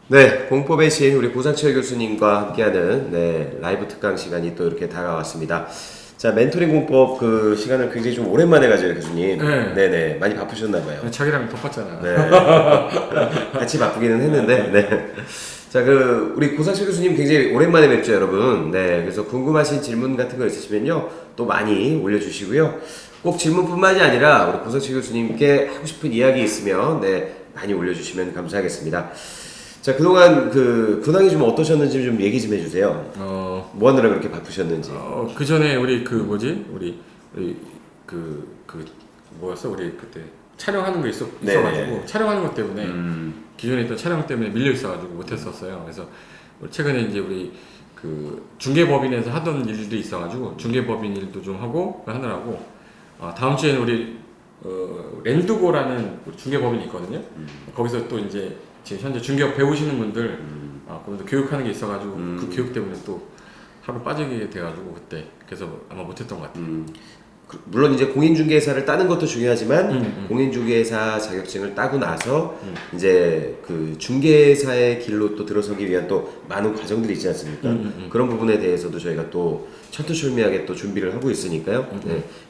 네, 공법의 신 우리 고상철 교수님과 함께하는 라이브 특강 시간이 또 이렇게 다가왔습니다. 자, 멘토링 공법 그 시간을 굉장히 좀 오랜만에 가져요, 교수님. 네. 네네, 많이 바쁘셨나봐요. 자기랑 덮었잖아. 네. 같이 바쁘기는 했는데, 네. 자, 우리 고상철 교수님 굉장히 오랜만에 뵙죠, 여러분. 네, 그래서 궁금하신 질문 같은 거 있으시면요, 또 많이 올려주시고요. 꼭 질문뿐만이 아니라 우리 고상철 교수님께 하고 싶은 이야기 있으면, 많이 올려주시면 감사하겠습니다. 자, 그동안 근황이 좀 어떠셨는지 좀 얘기 좀 해주세요. 뭐 하느라 그렇게 바쁘셨는지. 그 전에 우리 뭐였어? 우리 그때 촬영하는 거 있어가지고 촬영하는 것 때문에 기존에 있던 촬영 때문에 밀려 있어가지고 못했었어요. 그래서 최근에 이제 우리 중개법인에서 하던 일도 있어가지고 중개법인 일도 좀 하고 하느라고 다음 주에는 우리 랜드고라는 우리 중개법인이 있거든요. 거기서 또 이제 지금 현재 중개업 배우시는 분들 그분들 교육하는 게 있어가지고 그 교육 때문에 또 하루 빠지게 돼가지고 그때 그래서 아마 못했던 것 같아요. 물론 이제 공인중개사를 따는 것도 중요하지만 공인중개사 자격증을 따고 나서 이제 중개사의 길로 또 들어서기 위한 또 많은 과정들이 있지 않습니까? 그런 부분에 대해서도 저희가 또 철두철미하게 또 준비를 하고 있으니까요.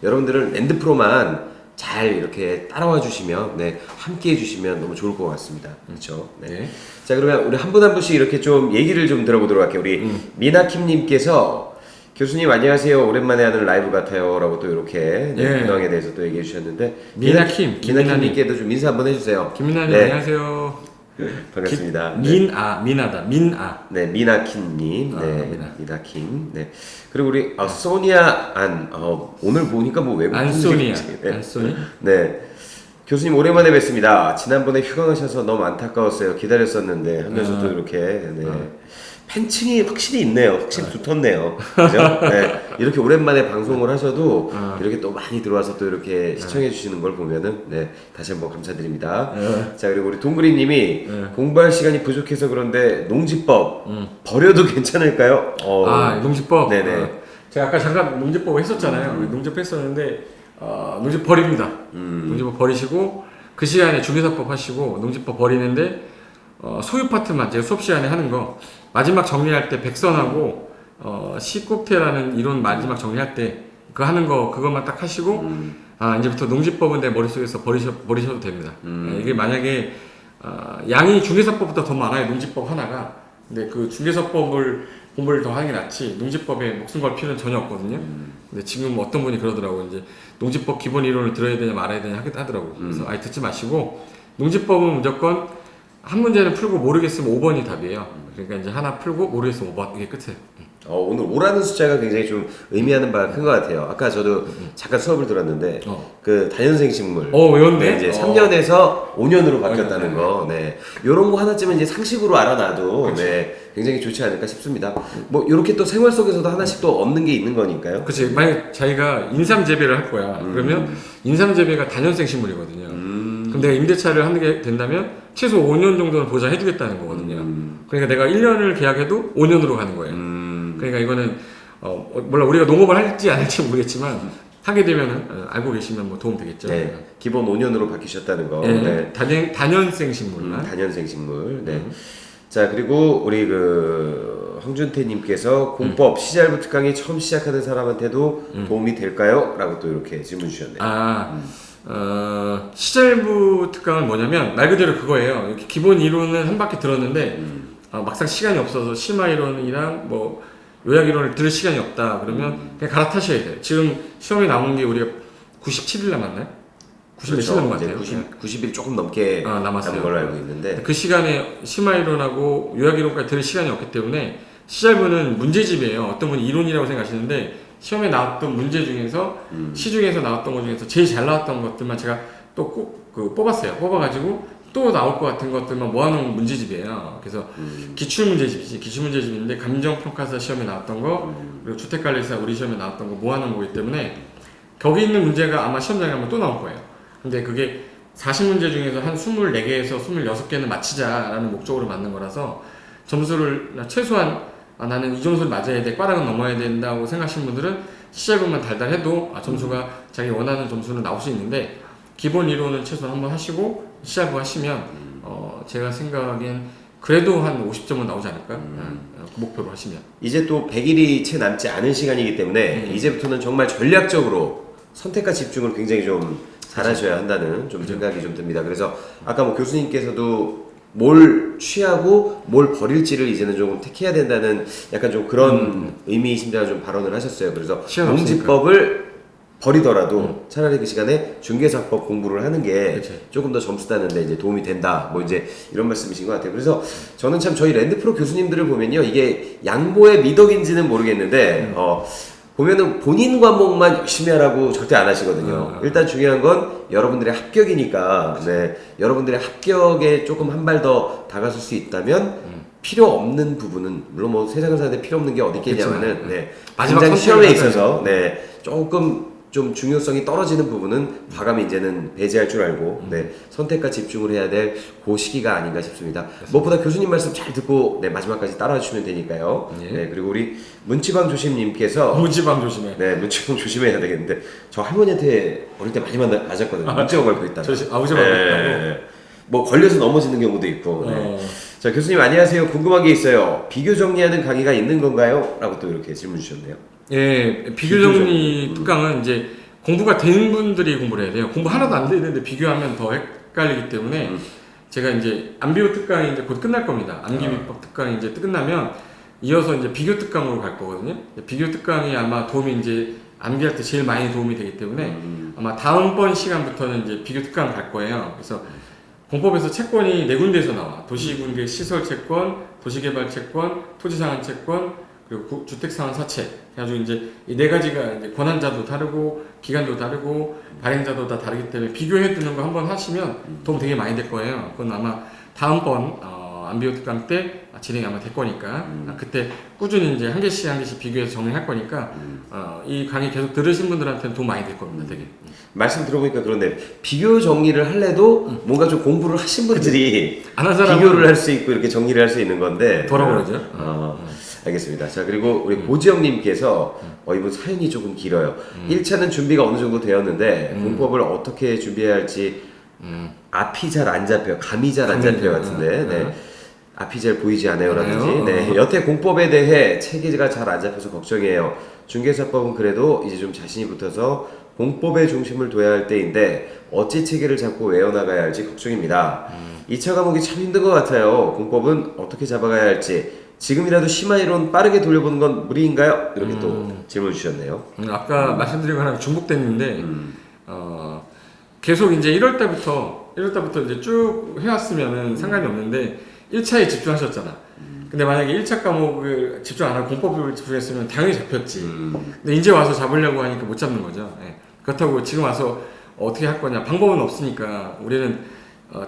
여러분들은 랜드프로만 잘 이렇게 따라와 주시면 함께 해주시면 너무 좋을 것 같습니다. 그렇죠? 네. 자, 그러면 우리 한 분 한 분씩 이렇게 좀 얘기를 좀 들어보도록 할게요. 우리 미나킴님께서 교수님 안녕하세요. 오랜만에 하는 라이브 같아요. 라고 또 이렇게 근황에 대해서 또 얘기해 주셨는데 미나킴님께도 좀 인사 한번 해주세요. 김민아님 안녕하세요. 반갑습니다. 민아다. 네, 미나킴님. 미나킴. 네. 그리고 우리 소니아 오늘 보니까 뭐 외국 안소니. 네. 교수님 오랜만에 뵙습니다. 지난번에 휴가 가셔서 너무 안타까웠어요. 기다렸었는데 하면서도 이렇게 팬층이 확실히 있네요. 확실히 붙었네요. 그죠? 네. 이렇게 오랜만에 방송을 하셔도 이렇게 또 많이 들어와서 또 이렇게 시청해 주시는 걸 보면은 다시 한번 감사드립니다. 자, 그리고 우리 동그리님이 공부할 시간이 부족해서 그런데 농지법 버려도 괜찮을까요? 농지법. 네네. 제가 아까 잠깐 농지법 했었잖아요. 농지법 했었는데 농지법 버립니다. 농지법 버리시고 그 시간에 중개사법 하시고 농지법 버리는데 소유 파트만 제가 수업 시간에 하는 거 마지막 정리할 때 백선하고 시국태라는 이론 마지막 정리할 때 그거 하는 거 그것만 딱 하시고 이제부터 농지법은 내 머릿속에서 버리셔도 됩니다. 이게 만약에 양이 중개사법보다 더 많아요. 농지법 하나가. 근데 그 중개사법을 공부를 더 하는 게 낫지 농지법에 목숨 걸 필요는 전혀 없거든요. 근데 지금 어떤 분이 그러더라고요. 이제 농지법 기본 이론을 들어야 되냐 말아야 되냐 하더라고요. 그래서 아예 듣지 마시고 농지법은 무조건 한 문제는 풀고 모르겠으면 5번이 답이에요. 그러니까 이제 하나 풀고 모르겠으면 5번 이게 끝이에요. 오늘 5라는 숫자가 굉장히 좀 의미하는 바가 큰 것 같아요. 아까 저도 잠깐 수업을 들었는데 다년생 식물 외웠네? 이제 3년에서 5년으로 바뀌었다는 거 요런 거 하나쯤은 이제 상식으로 알아놔도 굉장히 좋지 않을까 싶습니다. 뭐 이렇게 또 생활 속에서도 하나씩 또 얻는 게 있는 거니까요. 그렇지. 만약 자기가 인삼재배를 할 거야. 그러면 인삼재배가 다년생 식물이거든요. 그럼 내가 임대차를 하는 게 된다면 최소 5년 정도는 보장해 주겠다는 거거든요. 그러니까 내가 1년을 계약해도 5년으로 가는 거예요. 그러니까 이거는 몰라 우리가 농업을 할지 안 할지 모르겠지만 하게 되면은 알고 계시면 뭐 도움 되겠죠. 기본 5년으로 바뀌셨다는 거. 다년생 식물만. 다년생 식물. 자, 그리고 우리 황준태님께서 공법 시잘부 특강이 처음 시작하는 사람한테도 도움이 될까요? 라고 또 이렇게 질문 주셨네요. 시잘부 특강은 뭐냐면 말 그대로 그거예요. 이렇게 기본 이론은 한 바퀴 들었는데 막상 시간이 없어서 심화 이론이랑 뭐 요약 이론을 들을 시간이 없다 그러면 그냥 갈아타셔야 돼요. 지금 시험에 나온 게 우리가 97일 남았나요? 90일 남은 것 같아요. 90일 조금 넘게 남은 걸로 알고 있는데 그 시간에 심화 이론하고 요약 이론까지 들을 시간이 없기 때문에 시잘부는 문제집이에요. 어떤 분이 이론이라고 생각하시는데 시험에 나왔던 문제 중에서 시중에서 나왔던 것 중에서 제일 잘 나왔던 것들만 제가 또 꼭 뽑았어요. 뽑아가지고 또 나올 것 같은 것들만 모아놓은 문제집이에요. 그래서 기출문제집이지. 기출문제집인데 감정평가사 시험에 나왔던 거 그리고 주택관리사 우리 시험에 나왔던 거 모아놓은 거기 때문에 거기 있는 문제가 아마 시험장에 가면 또 나올 거예요. 근데 그게 40문제 중에서 한 24개에서 26개는 맞히자라는 목적으로 만든 거라서 점수를 최소한 나는 이 점수를 맞아야 돼, 꽈락은 넘어야 된다고 생각하시는 분들은 시잘부만 달달해도 점수가 자기 원하는 점수는 나올 수 있는데 기본 이론은 최소한 한번 하시고 시잘부 하시면 제가 생각엔 그래도 한 50점은 나오지 않을까? 그 목표로 하시면. 이제 또 100일이 채 남지 않은 시간이기 때문에 이제부터는 정말 전략적으로 선택과 집중을 굉장히 좀 잘하셔야 한다는 좀 생각이 좀 듭니다. 그래서 아까 뭐 교수님께서도 뭘 취하고 뭘 버릴지를 이제는 좀 택해야 된다는 약간 좀 그런 의미심장한 좀 발언을 하셨어요. 그래서 시간 농지법을 버리더라도 차라리 그 시간에 중개사법 공부를 하는 게 그치. 조금 더 점수 따는데 이제 도움이 된다. 뭐 이제 이런 말씀이신 것 같아요. 그래서 저는 참 저희 랜드프로 교수님들을 보면요, 이게 양보의 미덕인지는 모르겠는데 보면은 본인 과목만 열심히 하라고 절대 안 하시거든요. 일단 중요한 건 여러분들의 합격이니까, 네, 여러분들의 합격에 조금 한 발 더 다가설 수 있다면 필요 없는 부분은 물론 뭐 세상을 사는데 필요 없는 게 어디 있겠냐면은, 네, 마지막 당장 시험에 선택을 있어서 네 조금 좀 중요성이 떨어지는 부분은 과감히 이제는 배제할 줄 알고 네, 선택과 집중을 해야 될 그 시기가 아닌가 싶습니다. 무엇보다 교수님 말씀 잘 듣고 네, 마지막까지 따라와 주시면 되니까요. 네, 그리고 우리 문치방 조심님께서 문지방 조심해. 네, 문치방 조심해야 되겠는데 저 할머니한테 어릴 때 많이 맞았거든요. 문치방 걸고 있다가 아버지가 네, 뭐 걸려서 넘어지는 경우도 있고. 네. 자, 교수님 안녕하세요. 궁금한 게 있어요. 비교 정리하는 강의가 있는 건가요? 라고 또 이렇게 질문 주셨네요. 예, 비교정리 특강은 이제 공부가 된 분들이 공부를 해야 돼요. 공부 하나도 안 되는데 비교하면 더 헷갈리기 때문에 제가 이제 암비교 특강이 이제 곧 끝날 겁니다. 암기비법 특강이 이제 끝나면 이어서 이제 비교 특강으로 갈 거거든요. 비교 특강이 아마 도움이 이제 암기할 때 제일 많이 도움이 되기 때문에 아마 다음번 시간부터는 이제 비교 특강 갈 거예요. 그래서 공법에서 채권이 네 군데에서 나와. 도시군계 시설 채권, 도시개발 채권, 토지상한 채권, 그리고 주택상한 사채. 그래가지고 이제 이 네 가지가 이제 권한자도 다르고 기간도 다르고 발행자도 다 다르기 때문에 비교해 두는 거 한번 하시면 도움 되게 많이 될 거예요. 그건 아마 다음번 암비교 특강 때 진행이 아마 될 거니까 그때 꾸준히 이제 한 개씩 비교해서 정리할 거니까 이 강의 계속 들으신 분들한테는 도움 많이 될 겁니다. 되게. 말씀 들어보니까 그런데 비교 정리를 할래도 뭔가 좀 공부를 하신 분들이 안 한 사람은 비교를 할 수 있고 이렇게 정리를 할 수 있는 건데 돌아버리죠. 알겠습니다. 자, 그리고 우리 고지영님께서 이분 사연이 조금 길어요. 1차는 준비가 어느 정도 되었는데 공법을 어떻게 준비해야 할지 앞이 잘 안 잡혀요. 감이 잘 안 잡혀요 같은데 네. 앞이 잘 보이지 않아요라든지 네. 여태 공법에 대해 체계가 잘 안 잡혀서 걱정이에요. 중개사법은 그래도 이제 좀 자신이 붙어서 공법에 중심을 둬야 할 때인데 어찌 체계를 잡고 외워나가야 할지 걱정입니다. 2차 과목이 참 힘든 것 같아요. 공법은 어떻게 잡아가야 할지 지금이라도 심화 이론 빠르게 돌려보는 건 무리인가요? 이렇게 또 질문 주셨네요. 아까 말씀드린 거랑 중복됐는데 계속 이제 1월 달부터 이제 쭉 해왔으면은 상관이 없는데 1차에 집중하셨잖아. 근데 만약에 1차 과목을 집중 안 하고 공법을 집중했으면 당연히 잡혔지. 근데 이제 와서 잡으려고 하니까 못 잡는 거죠. 예. 그렇다고 지금 와서 어떻게 할 거냐. 방법은 없으니까 우리는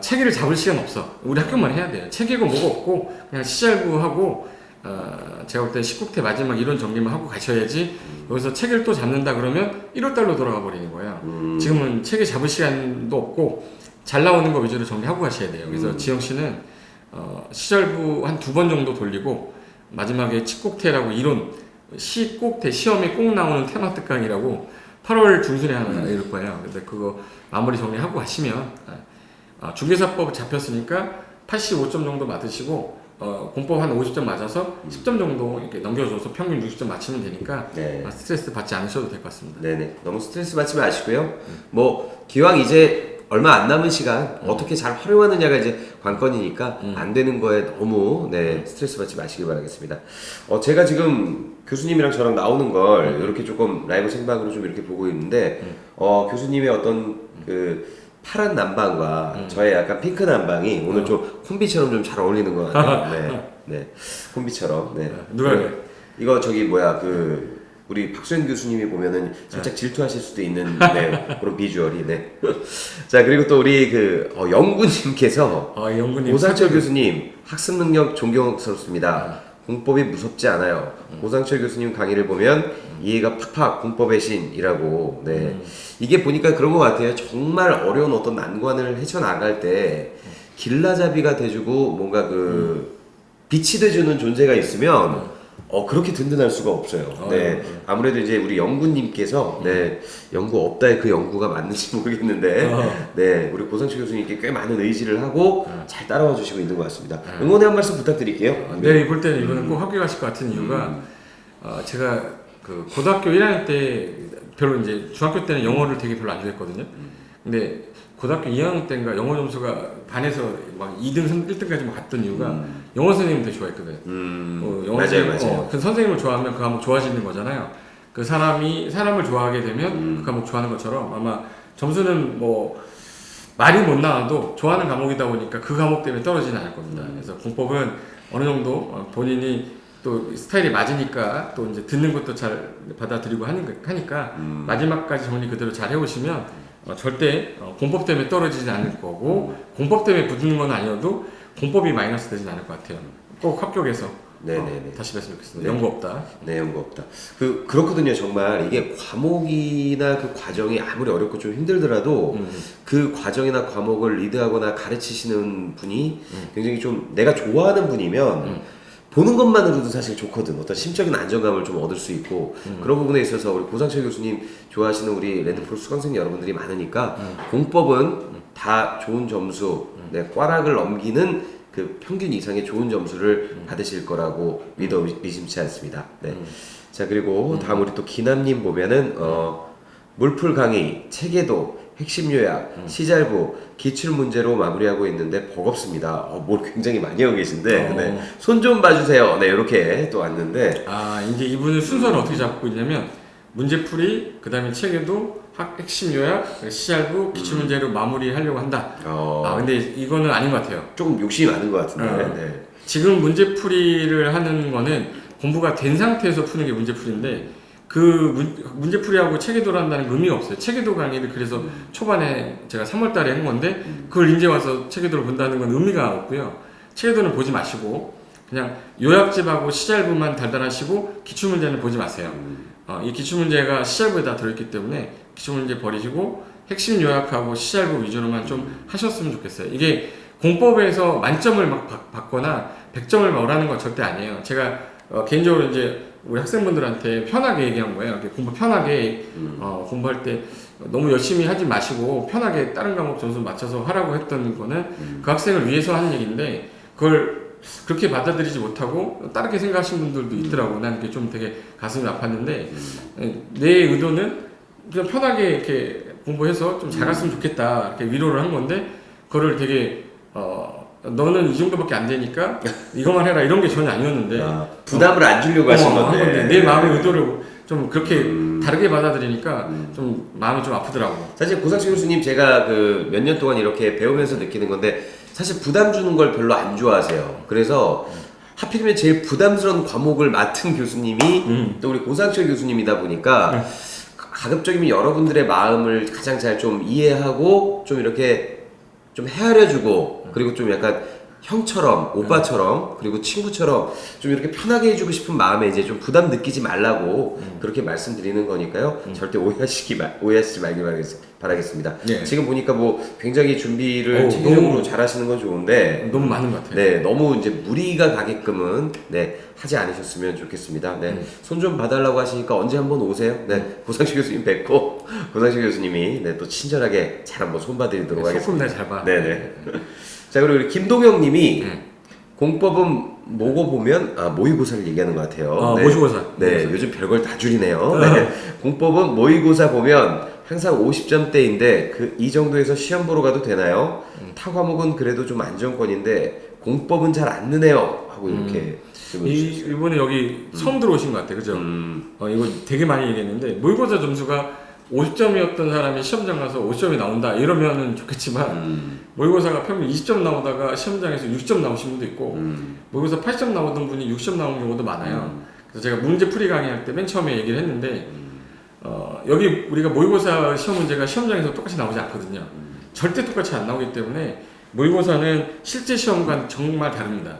체계를 잡을 시간 없어. 우리 학교만 해야 돼요. 체계고 뭐가 없고 그냥 시잘부하고 제가 볼 때 19태 마지막 이론 정리만 하고 가셔야지 여기서 체계를 또 잡는다 그러면 1월달로 돌아가 버리는 거예요. 지금은 체계 잡을 시간도 없고 잘 나오는 거 위주로 정리하고 가셔야 돼요. 그래서 지영 씨는 시절부 한 2번 정도 돌리고 마지막에 칙곡태라고 이론 시곡태 시험에 꼭 나오는 테마 특강이라고 8월 중순에 하나 이럴 거예요. 근데 그거 마무리 정리하고 가시면 중개사법 잡혔으니까 85점 정도 맞으시고 공법 한 50점 맞아서 10점 정도 이렇게 넘겨줘서 평균 60점 맞추면 되니까 네. 스트레스 받지 않으셔도 될 것 같습니다. 네네. 너무 스트레스 받지 마시고요. 뭐 기왕 이제 얼마 안 남은 시간 어떻게 잘 활용하느냐가 이제 관건이니까 안 되는 거에 너무 네, 스트레스 받지 마시길 바라겠습니다. 제가 지금 교수님이랑 저랑 나오는 걸 이렇게 조금 라이브 생방으로 좀 이렇게 보고 있는데 교수님의 어떤 그 파란 남방과 저의 약간 핑크 남방이 오늘 좀 콤비처럼 좀 잘 어울리는 것 같아요. 네, 네, 콤비처럼. 네. 누가 그래? 이거 저기 뭐야 그 우리 박수현 교수님이 보면은 살짝 질투하실 수도 있는 네, 그런 비주얼이. 네. 자, 그리고 또 우리 그 영구님께서 영구님 오상철 교수님 학습 능력 존경스럽습니다. 공법이 무섭지 않아요. 오상철 교수님 강의를 보면 이해가 팍팍 공법의 신이라고. 네. 이게 보니까 그런 것 같아요. 정말 어려운 어떤 난관을 헤쳐나갈 때 길라잡이가 돼주고 뭔가 그 빛이 돼주는 존재가 있으면 그렇게 든든할 수가 없어요. 네. 아무래도 이제 우리 연구님께서, 네, 연구 없다의 그 연구가 맞는지 모르겠는데, 네, 우리 고상철 교수님께 꽤 많은 의지를 하고 잘 따라와 주시고 있는 것 같습니다. 응원의 한 말씀 부탁드릴게요. 네, 볼 때는 이거는 꼭 합격하실 것 같은 이유가, 제가 그 고등학교 1학년 때 별로 이제 중학교 때는 영어를 되게 별로 안 좋아했거든요. 근데 고등학교 2학년 때인가 영어 점수가 반에서 막 2등, 1등까지 갔던 이유가 영어 선생님을 되게 좋아했거든요. 영어 맞아요. 그 선생님을 좋아하면 그 과목 좋아지는 거잖아요. 그 사람이 사람을 좋아하게 되면 그 과목 좋아하는 것처럼 아마 점수는 뭐 말이 못 나와도 좋아하는 과목이다 보니까 그 과목 때문에 떨어지진 않을 겁니다. 그래서 공법은 어느 정도 본인이 또 스타일이 맞으니까 또 이제 듣는 것도 잘 받아들이고 하니까 마지막까지 정리 그대로 잘 해오시면 절대 공법 때문에 떨어지지 않을 거고 공법 때문에 붙는 건 아니어도 공법이 마이너스 되진 않을 것 같아요. 꼭 합격해서 네네네. 다시 뵀으면 좋겠습니다. 네. 연구 없다. 네, 연구 없다. 그렇거든요. 정말 이게 과목이나 그 과정이 아무리 어렵고 좀 힘들더라도 그 과정이나 과목을 리드하거나 가르치시는 분이 굉장히 좀 내가 좋아하는 분이면 보는 것만으로도 사실 좋거든. 어떤 심적인 안정감을 좀 얻을 수 있고 그런 부분에 있어서 우리 고상철 교수님 좋아하시는 우리 랜드프로 수강생 여러분들이 많으니까 공법은 다 좋은 점수, 네, 꽈락을 넘기는 그 평균 이상의 좋은 점수를 받으실 거라고 믿어 의심치 않습니다. 네. 자, 그리고 다음 우리 또 기남님 보면은 물풀 강의, 체계도, 핵심 요약, 시잘부, 기출 문제로 마무리하고 있는데 버겁습니다. 뭘 굉장히 많이 하고 계신데 네. 손 좀 봐주세요. 네, 이렇게 또 왔는데 이제 이분은 순서를 어떻게 잡고 있냐면 문제풀이, 그 다음에 체계도, 핵심 요약, 시잘부, 기출 문제로 마무리하려고 한다. 근데 이거는 아닌 것 같아요. 조금 욕심이 많은 것 같은데. 네. 지금 문제풀이를 하는 거는 공부가 된 상태에서 푸는 게 문제풀이인데 그 문제풀이하고 체계도를 한다는 게 의미가 없어요. 체계도 강의를 그래서 초반에 제가 3월 달에 한 건데 그걸 이제 와서 체계도를 본다는 건 의미가 없고요. 체계도는 보지 마시고 그냥 요약집하고 시잘부만 달달하시고 기출문제는 보지 마세요. 이 기출문제가 시잘부에 다 들어있기 때문에 기출문제 버리시고 핵심 요약하고 시잘부 위주로만 좀 하셨으면 좋겠어요. 이게 공법에서 만점을 막 받거나 100점을 얻으라는 건 절대 아니에요. 제가 개인적으로 이제 우리 학생분들한테 편하게 얘기한 거예요. 이렇게 공부 편하게 공부할 때 너무 열심히 하지 마시고 편하게 다른 과목 점수 맞춰서 하라고 했던 거는 그 학생을 위해서 하는 얘기인데 그걸 그렇게 받아들이지 못하고 다르게 생각하시는 분들도 있더라고. 난 그게 좀 되게 가슴이 아팠는데 내 의도는 그냥 편하게 이렇게 공부해서 좀 잘했으면 좋겠다 이렇게 위로를 한 건데 그거를 되게 너는 이 정도밖에 안 되니까 이것만 해라 이런 게 전혀 아니었는데 부담을 안 주려고 하신 건데 내 마음의 의도를 좀 그렇게 다르게 받아들이니까 좀 마음이 좀 아프더라고. 사실 고상철 교수님 제가 그 몇 년 동안 이렇게 배우면서 느끼는 건데 사실 부담 주는 걸 별로 안 좋아하세요. 그래서 하필이면 제일 부담스러운 과목을 맡은 교수님이 또 우리 고상철 교수님이다 보니까 가급적이면 여러분들의 마음을 가장 잘 좀 이해하고 좀 이렇게 좀 헤아려주고 그리고 좀 약간 형처럼 오빠처럼 그리고 친구처럼 좀 이렇게 편하게 해주고 싶은 마음에 이제 좀 부담 느끼지 말라고 그렇게 말씀드리는 거니까요. 절대 오해하시지 말길 바라겠습니다. 네. 지금 보니까 뭐 굉장히 준비를 체계적으로 잘 하시는 건 좋은데 너무 많은 것 같아요. 네, 너무 이제 무리가 가게끔은 네, 하지 않으셨으면 좋겠습니다. 네, 손 좀 봐달라고 하시니까 언제 한번 오세요. 네, 고상식 교수님 뵙고 고상식 교수님이 네, 또 친절하게 잘 한번 손 봐드리도록 하겠습니다. 소금 잘 봐. 네네. 자, 그리고 우리 김동영님이 공법은 모고 보면 모의고사를 얘기하는 것 같아요. 네. 모의고사. 네, 요즘 별걸 다 줄이네요. 네. 공법은 모의고사 보면 항상 50점대인데 이 정도에서 시험 보러 가도 되나요? 타 과목은 그래도 좀 안정권인데 공법은 잘 안 느네요. 하고 이렇게 이번에 여기 처음 들어오신 것 같아요. 그죠? 이거 되게 많이 얘기했는데 모의고사 점수가 50점이었던 사람이 시험장 가서 50점이 나온다 이러면은 좋겠지만 모의고사가 평균 20점 나오다가 시험장에서 6점 나오신 분도 있고 모의고사 80점 나오던 분이 60점 나온 경우도 많아요. 그래서 제가 문제 풀이 강의할 때 맨 처음에 얘기를 했는데 여기 우리가 모의고사 시험 문제가 시험장에서 똑같이 나오지 않거든요. 절대 똑같이 안 나오기 때문에 모의고사는 실제 시험과 정말 다릅니다.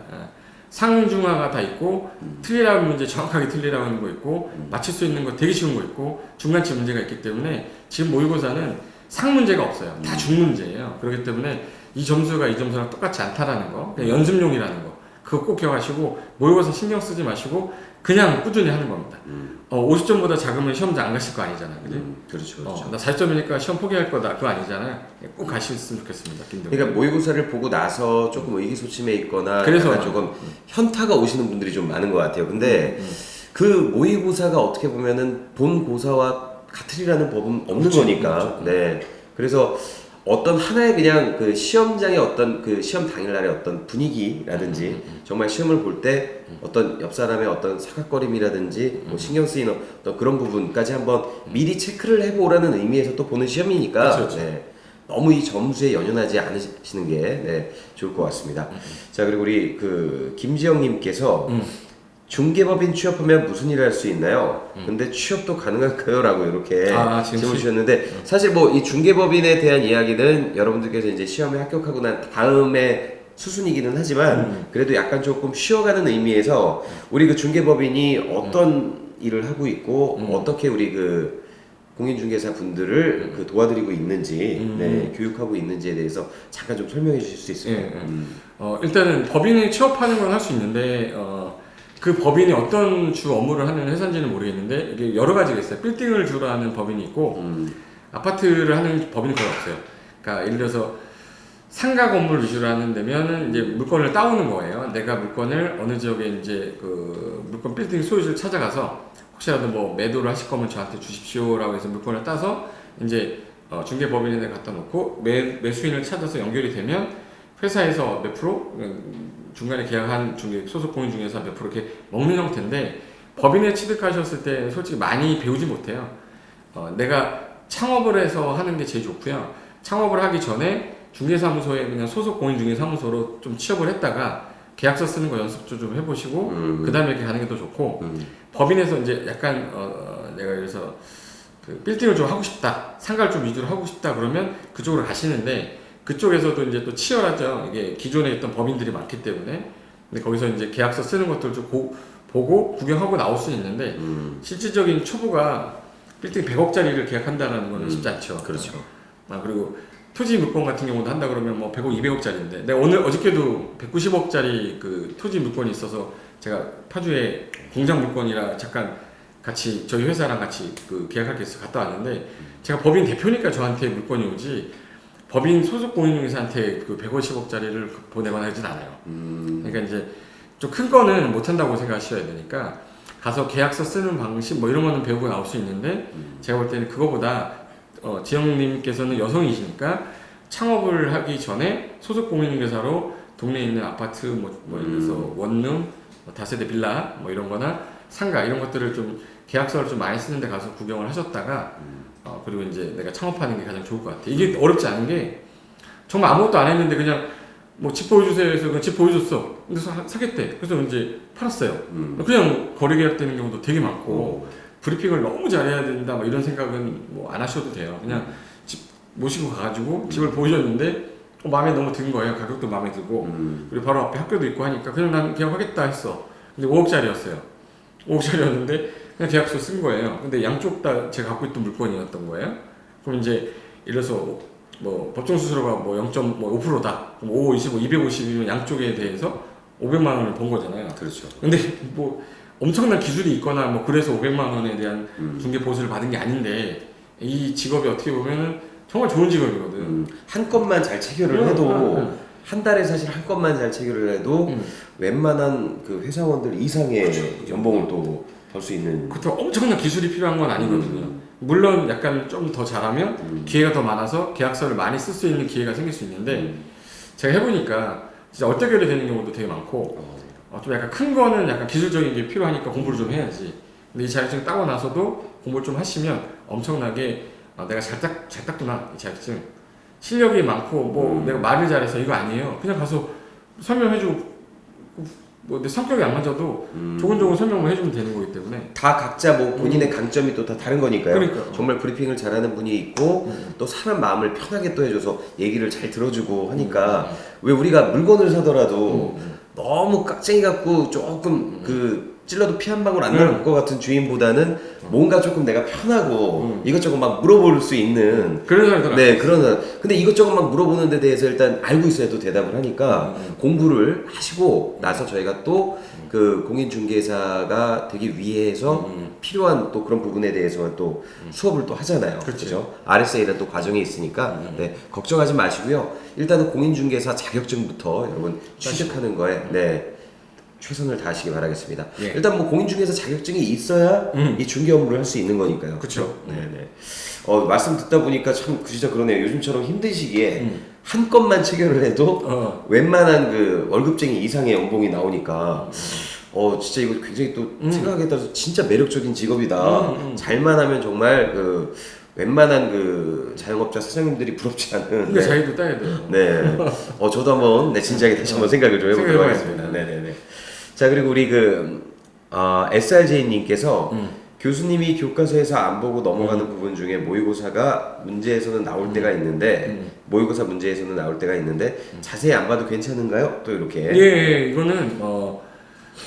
상중하가 다 있고 틀리라는 문제 정확하게 틀리라는 거 있고 맞출 수 있는 거 되게 쉬운 거 있고 중간치 문제가 있기 때문에 지금 모의고사는 상 문제가 없어요. 다 중 문제예요. 그렇기 때문에 이 점수가 이 점수랑 똑같지 않다라는 거, 그냥 연습용이라는 거 그거 꼭 기억하시고 모의고사 신경 쓰지 마시고 그냥 꾸준히 하는 겁니다. 50점보다 작으면 시험장 안 가실 거 아니잖아요. 그지? 그렇죠, 그렇죠. 나 40점이니까 시험 포기할 거다. 그거 아니잖아요. 꼭 가셨으면 좋겠습니다. 김동훈. 그러니까 모의고사를 보고 나서 조금 의기소침해 있거나 그래서 약간 조금 현타가 오시는 분들이 좀 많은 것 같아요. 근데 그 모의고사가 어떻게 보면은 본 고사와 같으리라는 법은 없는 그렇죠, 거니까. 그렇죠. 네. 그래서 어떤 하나의 그냥 그 시험장의 어떤 그 시험 당일날의 어떤 분위기라든지 정말 시험을 볼 때 어떤 옆 사람의 어떤 사각거림이라든지 뭐 신경 쓰이는 어떤 그런 부분까지 한번 미리 체크를 해보라는 의미에서 또 보는 시험이니까 그렇죠, 그렇죠. 네. 너무 이 점수에 연연하지 않으시는 게 네, 좋을 것 같습니다. 자, 그리고 우리 그 김지영님께서 중개법인 취업하면 무슨 일을 할 수 있나요? 근데 취업도 가능할까요? 라고 이렇게 질문 주셨는데 사실 뭐 이 중개법인에 대한 이야기는 여러분들께서 이제 시험에 합격하고 난 다음에 수순이기는 하지만 그래도 약간 조금 쉬어가는 의미에서 우리 그 중개법인이 어떤 일을 하고 있고 어떻게 우리 그 공인중개사 분들을 그 도와드리고 있는지 네, 교육하고 있는지에 대해서 잠깐 좀 설명해 주실 수 있을까요? 일단은 법인에 취업하는 건 할 수 있는데 그 법인이 어떤 주 업무를 하는 회사인지는 모르겠는데 이게 여러 가지가 있어요. 빌딩을 주로 하는 법인이 있고 아파트를 하는 법인이 거의 없어요. 그러니까 예를 들어서 상가 건물 위주로 하는 데면은 이제 물건을 따오는 거예요. 내가 물건을 어느 지역에 이제 그 물건 빌딩 소유주를 찾아가서 혹시라도 뭐 매도를 하실 거면 저한테 주십시오라고 해서 물건을 따서 이제 중개법인에 갖다 놓고 매수인을 찾아서 연결이 되면 회사에서 몇 프로 중간에 계약한 중개 소속 공인중개사 몇 프로 이렇게 먹는 형태인데 법인에 취득하셨을 때 솔직히 많이 배우지 못해요. 내가 창업을 해서 하는 게 제일 좋고요. 창업을 하기 전에 중개사무소에 그냥 소속 공인중개사무소로 좀 취업을 했다가 계약서 쓰는 거 연습도 좀 해보시고 그 다음에 이렇게 가는 게 더 좋고 법인에서 이제 약간 내가 그래서 그 빌딩을 좀 하고 싶다, 상가를 좀 위주로 하고 싶다 그러면 그쪽으로 가시는데 그쪽에서도 이제 또 치열하죠. 이게 기존에 있던 법인들이 많기 때문에 근데 거기서 이제 계약서 쓰는 것들 좀 보고 구경하고 나올 수는 있는데 실질적인 초보가 빌딩 100억짜리를 계약한다는 거는 쉽지 않죠. 그렇죠. 그리고 토지 물건 같은 경우도 한다 그러면 뭐 100억, 200억짜리인데 내가 어저께도 190억짜리 그 토지 물건이 있어서 제가 파주에 공장 물건이라 잠깐 같이 저희 회사랑 같이 그 계약할 게 있어서 갔다 왔는데 제가 법인 대표니까 저한테 물건이 오지 법인 소속 공인중개사한테 그 150억짜리를 보내거나 하진 않아요. 그러니까 이제 좀 큰 거는 못 한다고 생각하셔야 되니까 가서 계약서 쓰는 방식 뭐 이런 거는 배우고 나올 수 있는데 제가 볼 때는 그거보다 지영님께서는 여성이시니까 창업을 하기 전에 소속 공인중개사로 동네에 있는 아파트 뭐 예를 들어서 원룸, 다세대 빌라 뭐 이런 거나 상가 이런 것들을 좀 계약서를 좀 많이 쓰는 데 가서 구경을 하셨다가 그리고 이제 내가 창업하는 게 가장 좋을 것 같아. 이게 어렵지 않은 게 정말 아무것도 안 했는데 그냥 뭐 집 보여주세요 해서 그냥 집 보여줬어. 근데 사겠대. 그래서 이제 팔았어요. 그냥 거래 계약되는 경우도 되게 많고 브리핑을 너무 잘해야 된다 뭐 이런 생각은 뭐 안 하셔도 돼요. 그냥 집 모시고 가가지고 집을 보여줬는데 마음에 너무 든 거예요. 가격도 마음에 들고 그리고 바로 앞에 학교도 있고 하니까 그냥 난 계약하겠다 했어. 근데 5억짜리였어요. 5억짜리였는데 그냥 계약서 쓴 거예요. 근데 양쪽 다 제가 갖고 있던 물건이었던 거예요. 그럼 이제 예를 들어서 뭐 법정 수수료가 뭐 0.5%다. 그럼 5, 25, 250이면 양쪽에 대해서 500만 원을 번 거잖아요. 그렇죠. 근데 뭐 엄청난 기술이 있거나 뭐 그래서 500만 원에 대한 중개 보수를 받은 게 아닌데 이 직업이 어떻게 보면은 정말 좋은 직업이거든. 한 건만 잘 체결을 해도 한 달에 사실 한 건만 잘 체결을 해도 웬만한 그 회사원들 이상의 그렇죠. 연봉을 또 벌 수 있는. 그렇죠. 엄청난 기술이 필요한 건 아니거든요. 물론 약간 좀 더 잘하면 기회가 더 많아서 계약서를 많이 쓸 수 있는 기회가 생길 수 있는데 제가 해보니까 진짜 얼떨결에 되는 경우도 되게 많고 좀 약간 큰 거는 약간 기술적인 게 필요하니까 공부를 좀 해야지. 근데 이 자격증 따고 나서도 공부를 좀 하시면 엄청나게 내가 잘 땄구나 이 자격증 실력이 많고 뭐 내가 말을 잘해서 이거 아니에요. 그냥 가서 설명해주고 뭐 내 성격이 안 맞아도 조근조근 설명을 해주면 되는 거기 때문에 다 각자 뭐 본인의 강점이 또 다 다른 거니까요. 그러니까. 정말 브리핑을 잘하는 분이 있고 또 사람 마음을 편하게 또 해줘서 얘기를 잘 들어주고 하니까 왜 우리가 물건을 사더라도 너무 깍쟁이 같고 조금 그 찔러도 피 한 방울 안 나올 것 같은 주인보다는 뭔가 조금 내가 편하고 이것저것 막 물어볼 수 있는 그런 사람들 네 그런 근데 이것저것 막 물어보는 데 대해서 일단 알고 있어야 또 대답을 하니까 공부를 하시고 나서 저희가 또 그 공인중개사가 되기 위해서 필요한 또 그런 부분에 대해서 또 수업을 또 하잖아요. 그렇죠? RSA라는 또 과정이 있으니까 네 걱정하지 마시고요. 일단은 공인중개사 자격증부터 여러분 취득하는 거에 네. 최선을 다하시기 바라겠습니다. 예. 일단 뭐 공인중개사 자격증이 있어야 이 중개 업무를 할 수 있는 거니까요. 그쵸. 네네. 말씀 듣다 보니까 참 진짜 그러네요. 요즘처럼 힘든 시기에 한 건만 체결을 해도 웬만한 그 월급쟁이 이상의 연봉이 나오니까 진짜 이거 굉장히 또 생각에 따라서 진짜 매력적인 직업이다. 잘만 하면 정말 그 웬만한 그 자영업자 사장님들이 부럽지 않은. 근데 자기도 따야 돼요. 네. 저도 한번 진지하게 다시 한번 생각을 좀 해보도록 하겠습니다. 네네네. 자 그리고 우리 SRJ님께서 교수님이 교과서에서 안 보고 넘어가는 부분 중에 모의고사가 문제에서는 나올 때가 있는데 모의고사 문제에서는 나올 때가 있는데 자세히 안 봐도 괜찮은가요? 또 이렇게. 예, 이거는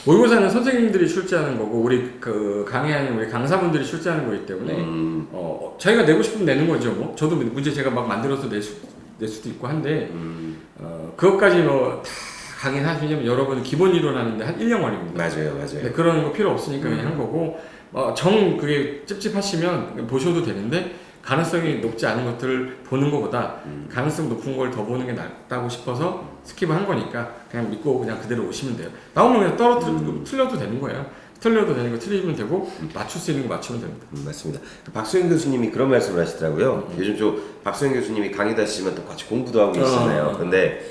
모의고사는 선생님들이 출제하는 거고 우리 그 강의하는 우리 강사분들이 출제하는 거기 때문에 자기가 내고 싶으면 내는 거죠. 뭐 저도 문제 제가 막 만들어서 낼 수도 있고 한데 그것까지 다 강의하시려면 여러분 기본 이론 하는데 한 1년 걸립니다. 맞아요. 네, 그런 거 필요 없으니까 그냥 한 거고 그게 찝찝하시면 보셔도 되는데 가능성이 높지 않은 것들을 보는 것보다 가능성 높은 걸 더 보는 게 낫다고 싶어서 스킵을 한 거니까 그냥 믿고 그냥 그대로 오시면 돼요. 나오면 그냥 틀려도 되는 거예요. 틀려도 되는 거 틀리면 되고 맞출 수 있는 거 맞추면 됩니다. 맞습니다. 박소영 교수님이 그런 말씀을 하시더라고요. 요즘 박소영 교수님이 강의도 하시지만 또 같이 공부도 하고 계시잖아요. 근데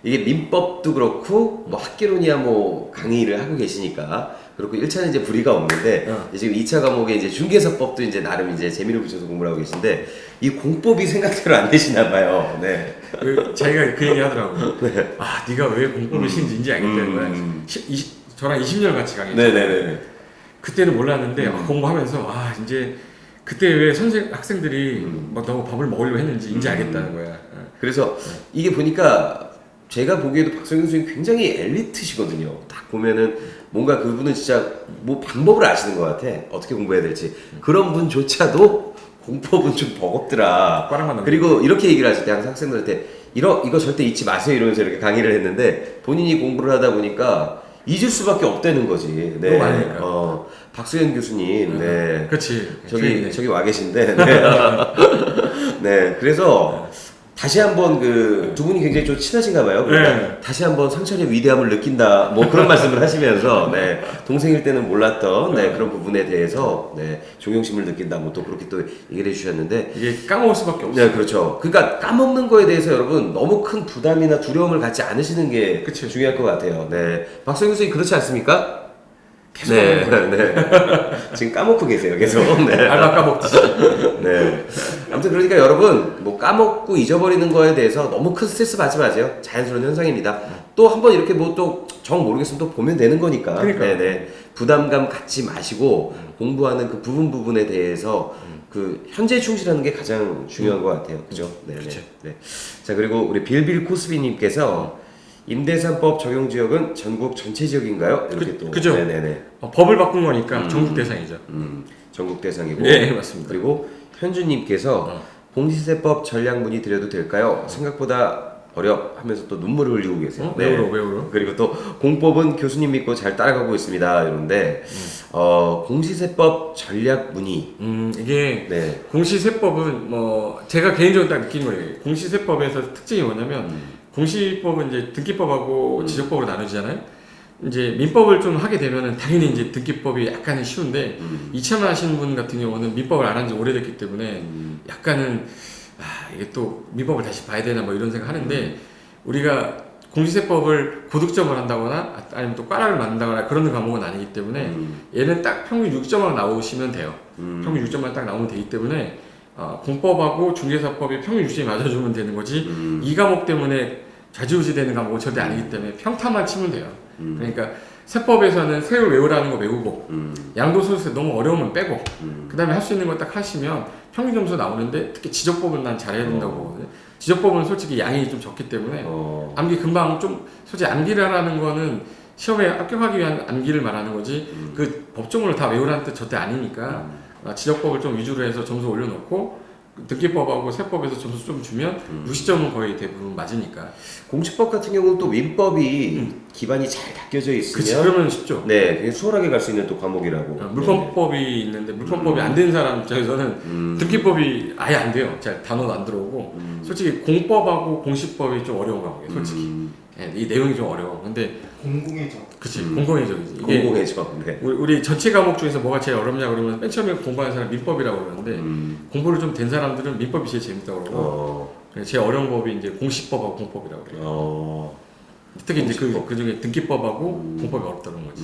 이게 민법도 그렇고 뭐 학개론이야 뭐 강의를 하고 계시니까 그렇고 1차는 이제 불이가 없는데 지금 2차 과목에 이제 중개사법도 이제 나름 이제 재미를 붙여서 공부를 하고 계신데 이 공법이 생각대로 안 되시나 봐요. 네. 자기가 그 얘기 하더라고요. 네. 네가 왜 공법을 신지인지 알겠다는 거야. 저랑 20년 같이 강의했잖아요. 네네네. 그때는 몰랐는데 공부하면서 이제 그때 왜 학생들이 막 너무 밥을 먹으려고 했는지 이제 알겠다는 거야. 그래서 이게 보니까 제가 보기에도 박성현 교수님 굉장히 엘리트시거든요. 딱 보면은 뭔가 그분은 진짜 뭐 방법을 아시는 것 같아. 어떻게 공부해야 될지. 그런 분조차도 공법은 좀 버겁더라. 그리고 이렇게 얘기를 하실 때 항상 학생들한테 이거 절대 잊지 마세요 이러면서 이렇게 강의를 했는데 본인이 공부를 하다 보니까 잊을 수밖에 없다는 거지. 네. 박수현 교수님, 네. 그렇지. 저기 와 계신데, 네. 네. 그래서 다시 한번 두 분이 굉장히 좀 친하신가 봐요. 그러니까 다시 한번 상철의 위대함을 느낀다. 뭐 그런 말씀을 하시면서, 네. 동생일 때는 몰랐던, 네. 그런 부분에 대해서, 네. 존경심을 느낀다. 뭐 또 그렇게 또 얘기를 해주셨는데. 이게 까먹을 수밖에 없어요. 네, 그렇죠. 그러니까 까먹는 거에 대해서 여러분 너무 큰 부담이나 두려움을 갖지 않으시는 게 그쵸. 중요할 것 같아요. 네. 박성현 교수님 그렇지 않습니까? 계속 네. 지금 까먹고 계세요, 계속. 네. 알바 까먹듯이. 네. 아무튼 그러니까 여러분 뭐 까먹고 잊어버리는 거에 대해서 너무 큰 스트레스 받지 마세요. 자연스러운 현상입니다. 또 한번 이렇게 뭐 또 정 모르겠으면 또 보면 되는 거니까. 그러니까. 네네. 부담감 갖지 마시고 공부하는 그 부분에 대해서 그 현재에 충실하는 게 가장 중요한 것 같아요. 그죠? 네네. 네. 자 그리고 우리 빌빌 코스비님께서 임대산법 적용 지역은 전국 전체 지역인가요? 이렇게 또. 그죠. 네네네. 법을 바꾼 거니까 전국 대상이죠. 전국 대상이고. 네, 맞습니다. 그리고 현주님께서 공시세법 전략 문의 드려도 될까요? 생각보다 하면서 또 눈물을 흘리고 계세요. 왜 울어? 그리고 또 공법은 교수님 믿고 잘 따라가고 있습니다. 이런데 공시세법 전략 문의. 이게 네. 공시세법은 제가 개인적으로 딱 느낀 거예요. 공시세법에서 특징이 뭐냐면 공시법은 이제 등기법하고 지적법으로 나누잖아요. 이제 민법을 좀 하게 되면은 당연히 이제 등기법이 약간은 쉬운데 2차만 하시는 분 같은 경우는 민법을 안 한 지 오래됐기 때문에 약간은 이게 또 민법을 다시 봐야 되나 뭐 이런 생각 하는데 우리가 공시세법을 고득점을 한다거나 아니면 또 꽈라를 맞는다거나 그런 과목은 아니기 때문에 얘는 딱 평균 6점만 나오시면 돼요. 평균 6점만 딱 나오면 되기 때문에 공법하고 중개사법이 평균 60점 맞아주면 되는 거지 이 과목 때문에 좌지우지 되는 과목은 절대 아니기 때문에 평타만 치면 돼요. 그러니까 세법에서는 세율 외우라는 거 외우고 양도소득세 너무 어려우면 빼고 그 다음에 할 수 있는 거 딱 하시면 평균 점수 나오는데 특히 지적법은 난 잘해야 된다고 보거든요. 지적법은 솔직히 양이 좀 적기 때문에 암기 금방 좀 솔직히 암기라는 거는 시험에 합격하기 위한 암기를 말하는 거지 그 법조문을 다 외우라는 뜻 절대 아니니까 지적법을 좀 위주로 해서 점수 올려놓고 등기법하고 세법에서 점수 좀 주면 무시점은 거의 대부분 맞으니까. 공시법 같은 경우는 또 민법이 기반이 잘 닦여져 있으면 그치, 그러면 쉽죠. 네, 굉장히 수월하게 갈 수 있는 또 과목이라고. 물권법이 있는데 물권법이 안 되는 사람 입장에서는 등기법이 아예 안 돼요. 잘 단어도 안 들어오고 솔직히 공법하고 공시법이 좀 어려운 과목이에요. 솔직히 네, 이 내용이 좀 어려워. 근데 공공의적. 그치 공공의적이지. 이게 공공의적. 네. 우리 전체 과목 중에서 뭐가 제일 어렵냐 그러면 맨 처음에 공부하는 사람 민법이라고 그러는데 공부를 좀 된 사람들은 민법이 제일 재밌다고 그러고 제일 어려운 법이 이제 공시법하고 공법이라고 그래요. 특히 이제 그 중에 등기법하고 공법이 어렵다는 거지.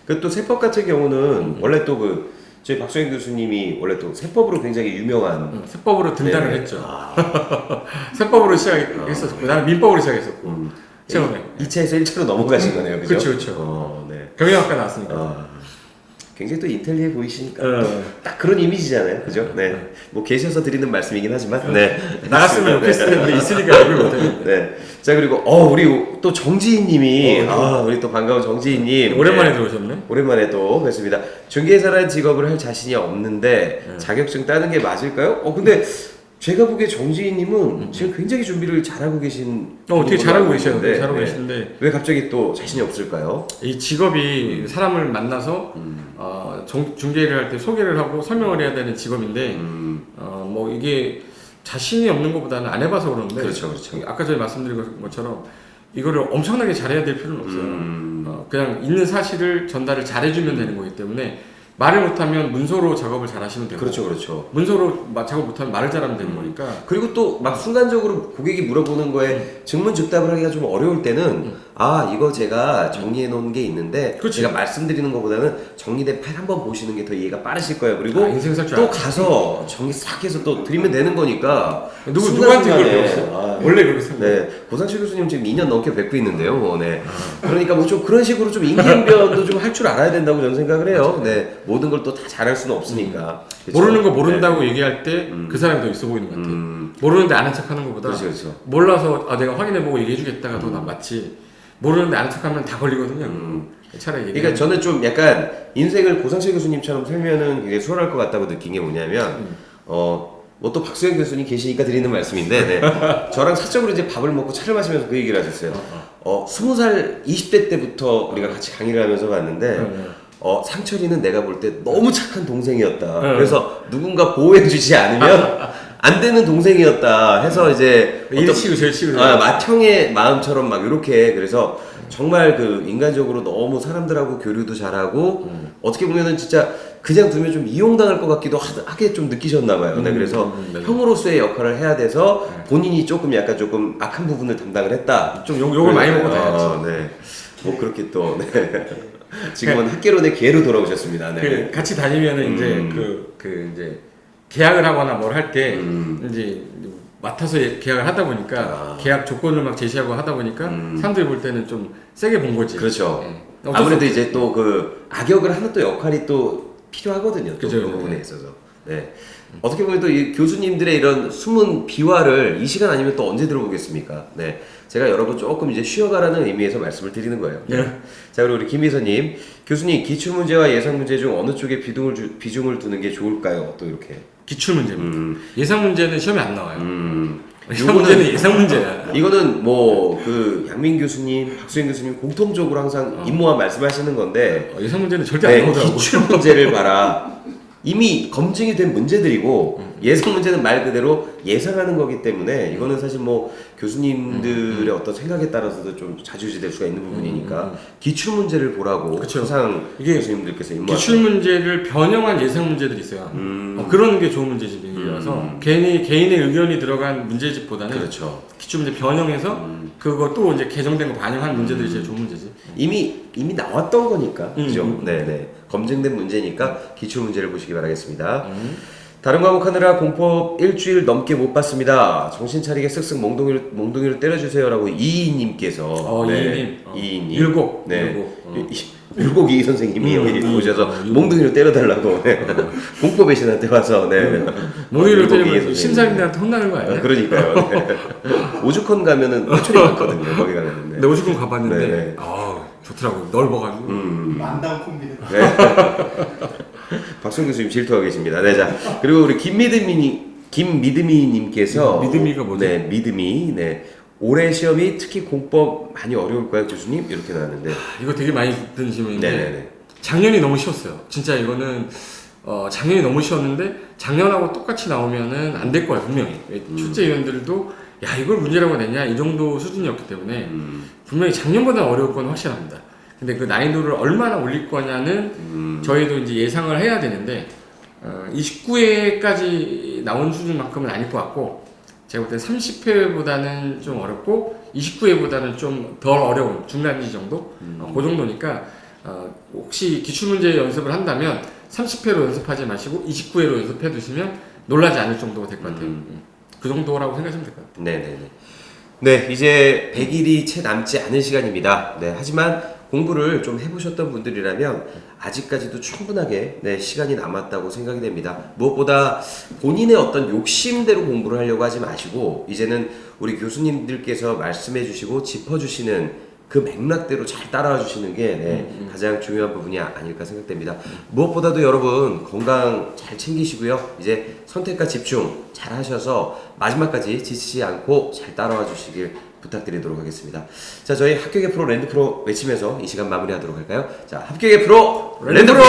그 또 세법 같은 경우는 원래 또 그 저희 박소영 교수님이 원래 또 세법으로 굉장히 유명한 세법으로 등단을 네. 했죠. 세법으로 시작했었고 나는 민법으로 시작했었고 처음에 2차에서 1차로 넘어가신 거네요, 그죠? 그렇죠. 네. 경영학과 나왔으니까. 굉장히 또 인텔리해 보이시니까 딱 그런 이미지잖아요, 그죠? 네. 뭐 계셔서 드리는 말씀이긴 하지만, 네. 나갔으면 좋겠을 텐데 있으니까 얘기를 못했는데. 네. 자 그리고 우리 또 정지희님이 우리 또 반가운 정지희님 오랜만에 네. 들어오셨네. 오랜만에 또 뵙습니다. 중개사라는 직업을 할 자신이 없는데 자격증 따는 게 맞을까요? 근데 제가 보기에 정지희님은 지금 굉장히 준비를 잘하고 계신 되게 잘하고 계셔요. 분인데, 잘하고 네. 계시는데 왜 갑자기 또 자신이 없을까요? 이 직업이 사람을 만나서 중개를 할 때 소개를 하고 설명을 해야 되는 직업인데 뭐 이게 자신이 없는 것보다는 안 해봐서 그러는데 그렇죠. 아까 전에 말씀드린 것처럼 이거를 엄청나게 잘해야 될 필요는 없어요. 그냥 있는 사실을 전달을 잘해주면 되는 거기 때문에 말을 못하면 문서로 작업을 잘하시면 되고 그렇죠. 문서로 작업 못하면 말을 잘하면 되는 거니까. 그리고 또 막 순간적으로 고객이 물어보는 거에 증문즉답을 하기가 좀 어려울 때는 이거 제가 정리해 놓은 게 있는데 그치. 제가 말씀드리는 것보다는 정리된 파일 한번 보시는 게 더 이해가 빠르실 거예요. 그리고 인생 살 줄 또 알아. 가서 정리 싹 해서 또 드리면 되는 거니까 누구한테 그걸 순간순간에, 배웠어? 원래 그렇게 생각해. 네, 고상실 교수님 지금 2년 넘게 뵙고 있는데요. 네. 그러니까 뭐 좀 그런 식으로 좀 임기응변도 좀 할 줄 알아야 된다고 저는 생각을 해요. 네, 모든 걸 또 다 잘할 수는 없으니까. 그쵸? 모르는 거 모른다고 얘기할 때 그 사람이 더 있어 보이는 것 같아. 모르는데 아는 척하는 것보다 그렇죠. 몰라서 내가 확인해보고 얘기해주겠다가 더 낫지. 모르는데 아는 척하면 다 걸리거든요. 차라리 얘기. 그러니까 저는 좀 약간 인생을 고상실 교수님처럼 살면은 굉장히 수월할 것 같다고 느낀 게 뭐냐면 뭐 또 박수영 교수님 계시니까 드리는 말씀인데 네. 저랑 사적으로 이제 밥을 먹고 차를 마시면서 그 얘기를 하셨어요. 20살 20대 때부터 우리가 같이 강의를 하면서 봤는데 상철이는 내가 볼 때 너무 착한 동생이었다. 그래서 누군가 보호해주지 않으면 안 되는 동생이었다 해서 이제 일치고 절치고 맏형의 마음처럼 막 이렇게 그래서 정말 그 인간적으로 너무 사람들하고 교류도 잘하고 어떻게 보면은 진짜 그냥 두면 좀 이용당할 것 같기도 하게 좀 느끼셨나 봐요. 네, 그래서 형으로서의 역할을 해야 돼서 본인이 조금 악한 부분을 담당을 했다. 좀 욕을 많이 먹고 다녔지. 네. 뭐 그렇게 또 네. 지금은 학개론의 기회로 돌아오셨습니다. 네. 같이 다니면은 이제 이제 계약을 하거나 뭘 할 때 이제 맡아서 계약을 하다 보니까 계약 조건을 막 제시하고 하다 보니까 사람들이 볼 때는 좀 세게 본 거지. 그렇죠. 네. 아무래도 이제 또 그 악역을 하는 또 역할이 또 필요하거든요. 또 그죠, 그 부분에 있어서. 네. 어떻게 보면 또 이 교수님들의 이런 숨은 비화를 이 시간 아니면 또 언제 들어보겠습니까? 네. 제가 여러분 조금 이제 쉬어가라는 의미에서 말씀을 드리는 거예요. 네. 자, 그리고 우리 김희선님, 교수님 기출문제와 예상문제 중 어느 쪽에 비중을 두는 게 좋을까요? 또 이렇게. 기출 문제입니다. 예상 문제는 시험에 안 나와요. 예상 요거는- 문제는 예상 문제야. 이거는 뭐 그 양민 교수님, 박수영 교수님 공통적으로 항상 임모와 말씀하시는 건데 예상 문제는 절대 안 네, 나오더라고. 기출 문제를 봐라. 이미 검증이 된 문제들이고 예상 문제는 말 그대로 예상하는 거기 때문에 이거는 사실 뭐 교수님들의 어떤 생각에 따라서도 좀 자주지될 수가 있는 부분이니까 기출 문제를 보라고 그쵸. 항상 이게 교수님들께서 기출 문제를 변형한 예상 문제들이 있어요. 그런 게 좋은 문제집이라서 개인의 의견이 들어간 문제집보다는 그렇죠. 기출 문제 변형해서 그것도 이제 개정된 거 반영한 문제들이 제일 좋은 문제지. 이미 나왔던 거니까 그죠? 네네 검증된 문제니까 기출 문제를 보시기 바라겠습니다. 다른 과목 하느라 공법 일주일 넘게 못 봤습니다. 정신 차리게 쓱쓱 몽둥이를 때려주세요라고 이이님께서 이이님 율곡 네 율곡 이 선생님이 여기 오셔서 몽둥이를 때려달라고 공법의 신한테 와서 몽둥이를 율곡이 때리면 선생님. 심사위원들한테 혼나는 거 아니야? 그러니까요. 네. 오죽헌 가면은 호출이 많거든요. 거기 가면. 근데 오죽군 가봤는데 네. 좋더라고요. 넓어가지고. 만담 콤비네. 네. 박성 교수님 질투하고 계십니다. 네, 자 그리고 우리 김미드미님께서 믿음이가 뭐죠? 네, 믿음이. 네. 올해 시험이 특히 공법 많이 어려울까요, 교수님? 이렇게 나왔는데. 이거 되게 많이 듣는 질문인데 네네네. 작년이 너무 쉬웠어요. 진짜 이거는 작년이 너무 쉬웠는데 작년하고 똑같이 나오면은 안 될 거야 분명히. 출제위원들도 야 이걸 문제라고 냈냐 이 정도 수준이었기 때문에 분명히 작년보다 어려울 건 확실합니다. 근데 그 난이도를 얼마나 올릴 거냐는 저희도 이제 예상을 해야 되는데 29회까지 나온 수준만큼은 아닐 것 같고 제가 볼 때 30회보다는 좀 어렵고 29회보다는 좀 덜 어려운 중간지 정도 그 정도니까 혹시 기출문제 연습을 한다면 30회로 연습하지 마시고 29회로 연습해 두시면 놀라지 않을 정도가 될 것 같아요. 그 정도라고 생각하시면 될 것 같아요. 네네네. 네, 이제 100일이 채 남지 않은 시간입니다. 네, 하지만 공부를 좀 해보셨던 분들이라면 아직까지도 충분하게 네, 시간이 남았다고 생각이 됩니다. 무엇보다 본인의 어떤 욕심대로 공부를 하려고 하지 마시고 이제는 우리 교수님들께서 말씀해 주시고 짚어주시는 그 맥락대로 잘 따라와 주시는 게 네, 가장 중요한 부분이 아닐까 생각됩니다. 무엇보다도 여러분 건강 잘 챙기시고요. 이제 선택과 집중 잘 하셔서 마지막까지 지치지 않고 잘 따라와 주시길 부탁드리도록 하겠습니다. 자, 저희 합격의 프로 랜드 프로 외치면서 이 시간 마무리하도록 할까요? 자, 합격의 프로 랜드 프로!